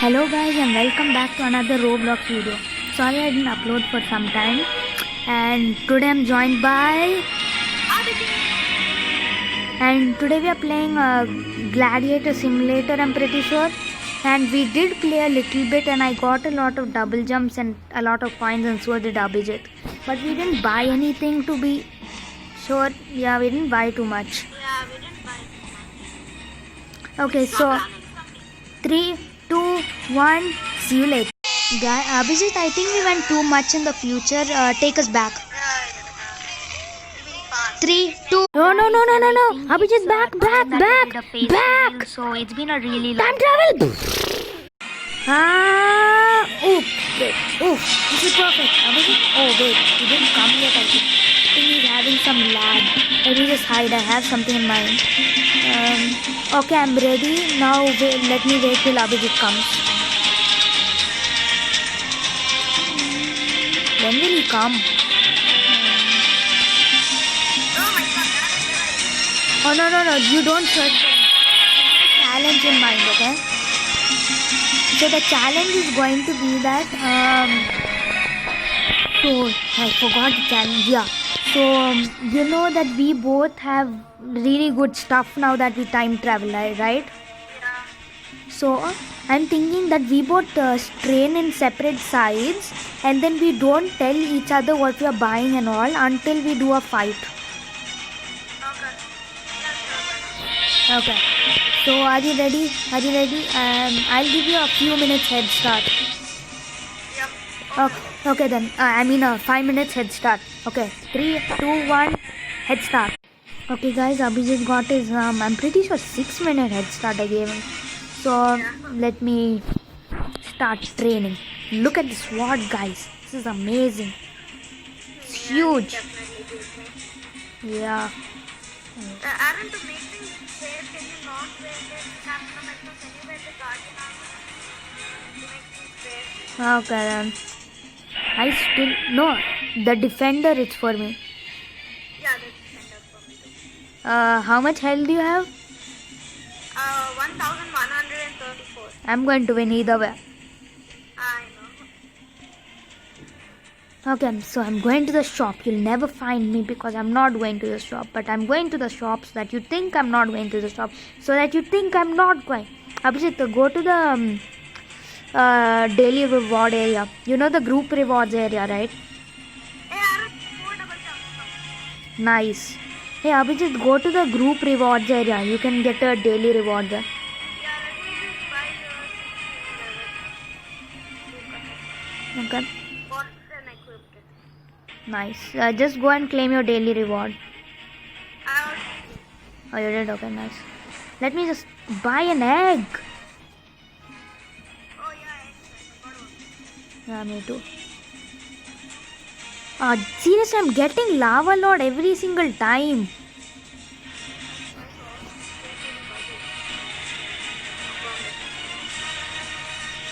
Hello guys and welcome back to another Roblox video. Sorry I didn't upload for some time, and today I'm joined by and today we are playing Gladiator Simulator, I'm pretty sure, and we did play a little bit and I got a lot of double jumps and a lot of coins, and so did Abhijit, but we didn't buy anything to be sure. Yeah, we didn't buy too much. Okay, so 3, 2, 1, see you later. Abhijit, I think we went too much in the future. Take us back. 3, 2. No. Abhijit, back. So it's been a really long Time travel. This is perfect. Abhijit, oh wait, he didn't come yet. I think he's having some lag. Let me just hide. I have something in mind. Okay, I'm ready. Now let me wait till Abhijit comes. When will he come? Oh no, you don't search. Challenge in mind, okay? So the challenge is going to be that so I forgot the challenge. Yeah. So you know that we both have really good stuff now that we time travel, right? Yeah. So I'm thinking that we both train in separate sides, and then we don't tell each other what we are buying and all until we do a fight. Okay. So are you ready? I'll give you a few minutes head start. Yep. Okay then. 5 minutes head start. Okay. 3, 2, 1, head start. Okay guys, Abhijit got his I'm pretty sure 6-minute head start I gave him. So let me start training. Look at this sword, guys. This is amazing. It's huge. Yeah. Aaron, to make things fair, can you not wear the Captain America? Can you wear the Guardian armor to make things fair? Okay then. I still no. The defender it's for me. Yeah, that's kind of for me too. How much health do you have? 1134. I'm going to win either way. I know. Okay, so I'm going to the shop. You'll never find me because I'm not going to the shop. But I'm going to the shop so that you think I'm not going to the shop. So that you think I'm not going. Abhijit, go to the daily reward area. You know the group rewards area, right? Hey, Aaron, 4 double jumps. Nice. Hey Abhijit, go to the group rewards area. You can get a daily reward there. Yeah, let me just buy your Okay. bought and equipped it. Nice. Just go and claim your daily reward. I already Oh, you did? Okay, nice. Let me just buy an egg. Oh yeah, I forgot about it. Yeah, me too. Seriously, I'm getting lava lord every single time.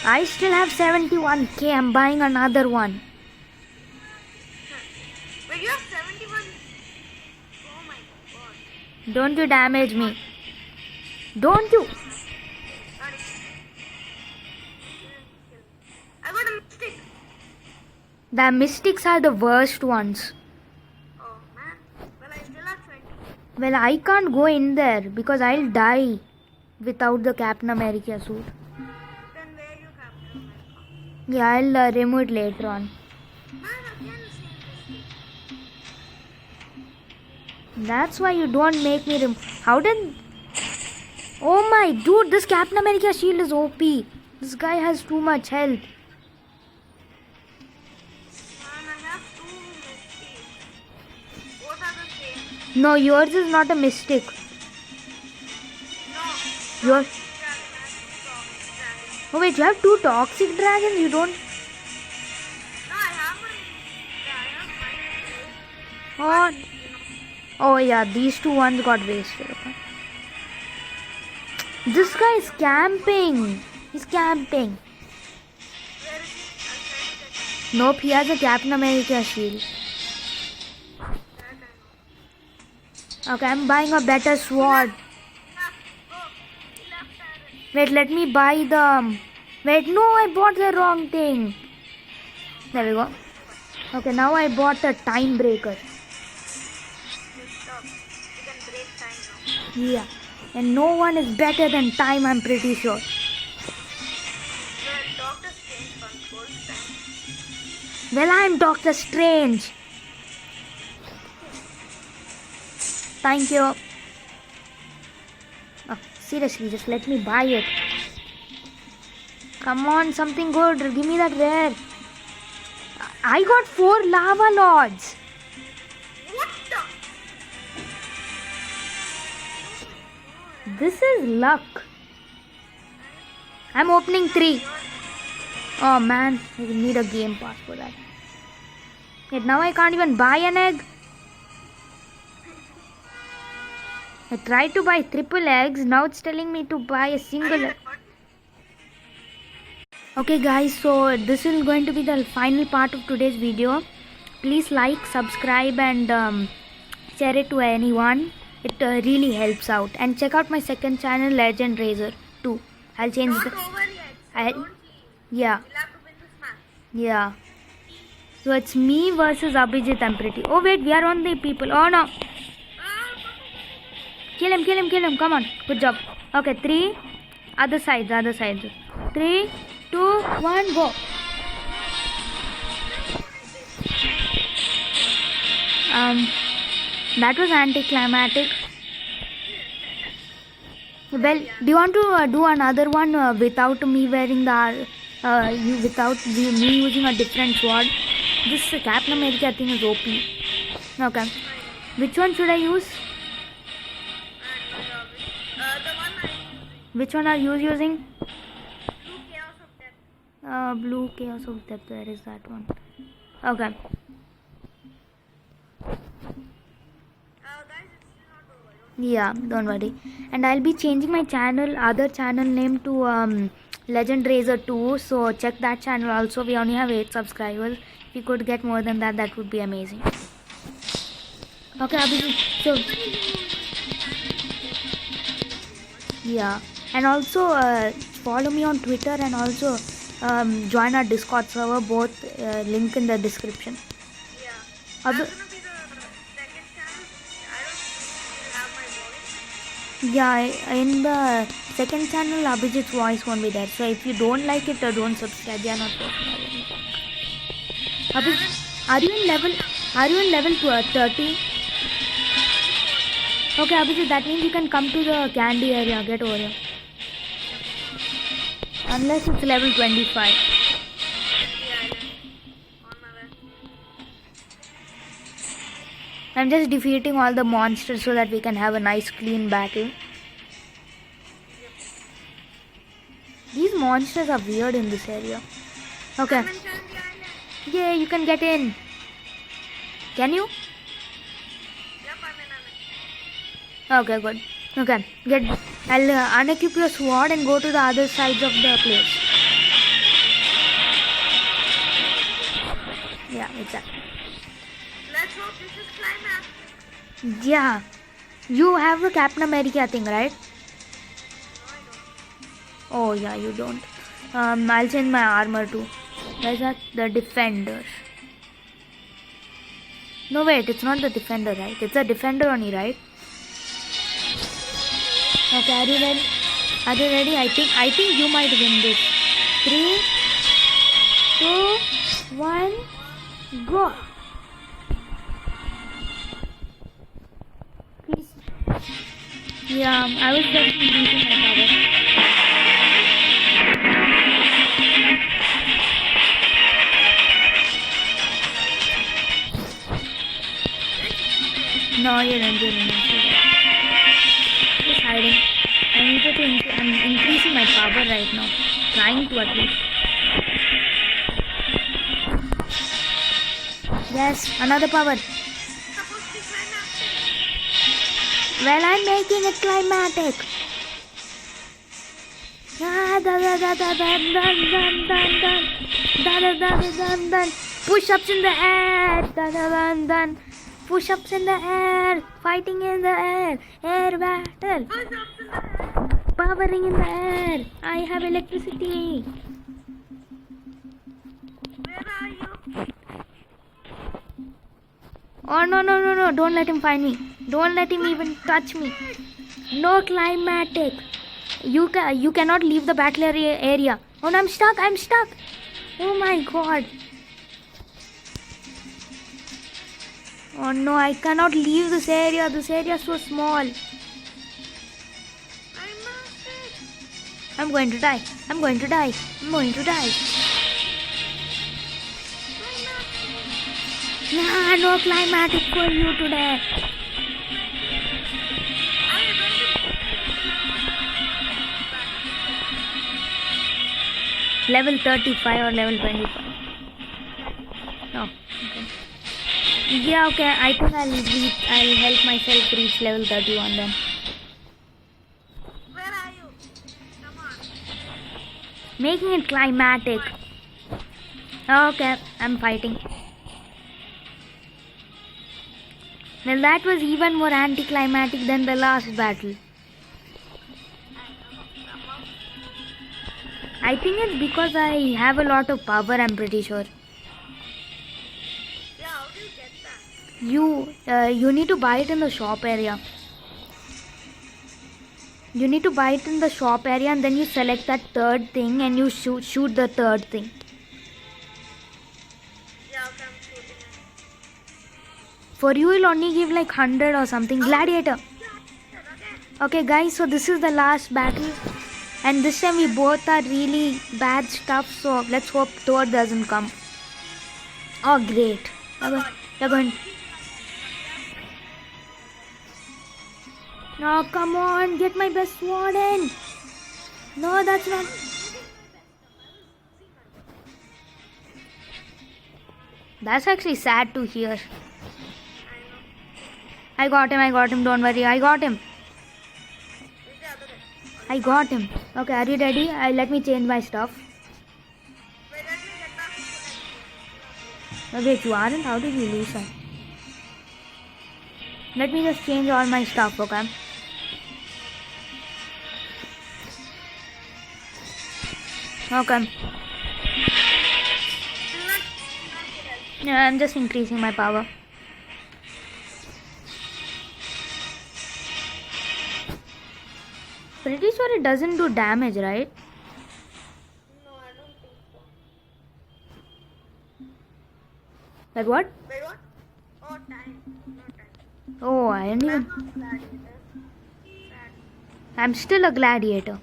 I still have 71k. I'm buying another one. Wait, you have 71? Oh my god. Don't you damage me. Don't you? Sorry. I got a mistake. The mystics are the worst ones. Oh man. Well, I still have 20. Well, I can't go in there because I'll die without the Captain America suit. Then where you Captain America? Yeah, I'll remove it later on. Man, again the same mistake. That's why you don't make me How did... Oh my dude, this Captain America shield is OP. This guy has too much health. Man, I have 2 mistakes. Both are the same. No, yours is not a mystic. No. Yours... Dragon has 2 dragon. Oh wait, you have 2 toxic dragons? You don't... No, I have mine. Oh... Oh yeah, these 2 ones got wasted. Okay. This guy is camping. He's camping. Where is he? I'll try to get him. Nope, he has a Captain America shield. That I know. Okay, I'm buying a better sword. Left. Go. Left, Aaron. Wait, let me buy the Wait, no, I bought the wrong thing. There we go. Okay, now I bought the time breaker. Stop. You can break time now. Yeah. And no one is better than time, I'm pretty sure. Well, Doctor Strange controls time. Well, I'm Doctor Strange. Thank you. Oh, seriously, just let me buy it. Come on, something good. Give me that rare. I got 4 lava lords. What the? This is luck. I'm opening 3. Oh man, I need a game pass for that. Wait, now I can't even buy an egg. I tried to buy triple eggs. Now it's telling me to buy a single egg. Okay guys, so this is going to be the final part of today's video. Please like, subscribe and share it to anyone. It really helps out. And check out my second channel, Legend Razor 2. I'll change Not the... over yet. I- Don't leave. Yeah, You'll have to win this match. yeah. So it's me versus Abhijit and Pretty. Oh wait, we are on the people. Oh no. Kill him, kill him, kill him. Come on. Good job. Okay, 3. Other sides. 3, 2, 1, go. That was anticlimactic. Well, do you want to do another one without me wearing the without me using a different sword? This Captain America thing is OP. Okay. Which one should I use? And the one I Which one are you using? Blue Chaos of Death. Blue Chaos of Depth. Where is that one? Okay. Guys, it's still not over. Yeah, don't worry. And I'll be changing my other channel name to Legend Razor 2. So check that channel also. We only have 8 subscribers. If you could get more than that, that would be amazing. Okay, Abhijit. So yeah, and also follow me on Twitter and also join our Discord server. Both link in the description. Yeah. Abhi- That's gonna be the second channel. I don't have my voice. Yeah, in the second channel, Abhijit's voice won't be there. So if you don't like it, don't subscribe. They are not personal. Abhijit, are you in level 30? Okay, Abhijit, that means you can come to the candy area. Get over here. Unless it's level 25. Yeah, on my way. I'm just defeating all the monsters so that we can have a nice clean battle. These monsters are weird in this area. Okay. I'm in Candy Island. Yeah, you can get in. Can you? Yep, I'm in. Okay, good. Okay, I'll unequip your sword and go to the other sides of the place. Yeah, exactly. Let's hope this is climax. Yeah, you have the Captain America thing, right? Oh yeah, you don't. I'll change my armor too. Where's that? The defender. No wait, it's not the defender, right? It's a defender only, right? Okay, are you ready? Are you ready? I think you might win this. 3, 2, 1, go. Please. Yeah, I was just increasing my power. No, you didn't. Just hiding. I needed to. I'm increasing my power right now. Trying to at least. Yes, another power. Supposed to be climax. Well, I'm making it climatic. Push-ups in the air. Push-ups in the air. Fighting in the air. Air battle. Push ups in the air. Powering in the air. I have electricity. Oh no, no, no, no, don't let him find me. Don't let him even touch me. No climatic. You cannot leave the battle area. Oh no, I'm stuck. Oh my god. Oh no, I cannot leave this area. This area is so small. I must it. I'm going to die. I'm going to die. Nah, no climatic for you today. Level 35 or level 25? No. Okay. Yeah, okay. I think I'll help myself reach level 31 then. Where are you? Come on. Making it climatic. Okay, I'm fighting. Well, that was even more anticlimactic than the last battle. I think it's because I have a lot of power, I'm pretty sure. Yeah, how do you get that? You need to buy it in the shop area. You need to buy it in the shop area and then you select that third thing and you shoot the third thing. Yeah, okay, I'm shooting it. For you, it'll only give like 100 or something. Gladiator. Okay, guys, so this is the last battle. And this time we both are really bad stuff. So let's hope Thor doesn't come. Oh, great. You're going. No, come on. Get my best sword in. No, that's not. That's actually sad to hear. I got him, don't worry, I got him. I got him. Okay, are you ready? Let me change my stuff. Wait, let me get back to No, wait, you aren't? How did you lose that? Let me just change all my stuff, okay? Okay. Yeah, I'm just increasing my power. Pretty sure it doesn't do damage, right? No, I don't think so. Like what? Wait, what? Oh, time. No time. Oh, I didn't even. I'm still a gladiator.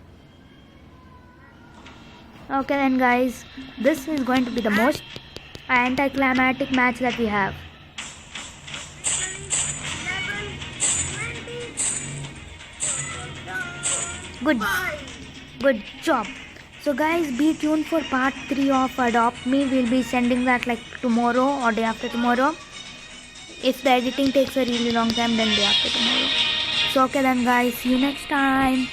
Okay then, guys. This is going to be the most anticlimactic match that we have. Good job. So guys, be tuned for part 3 of Adopt Me. We'll be sending that like tomorrow or day after tomorrow. If the editing takes a really long time, then day after tomorrow. So okay then guys, see you next time.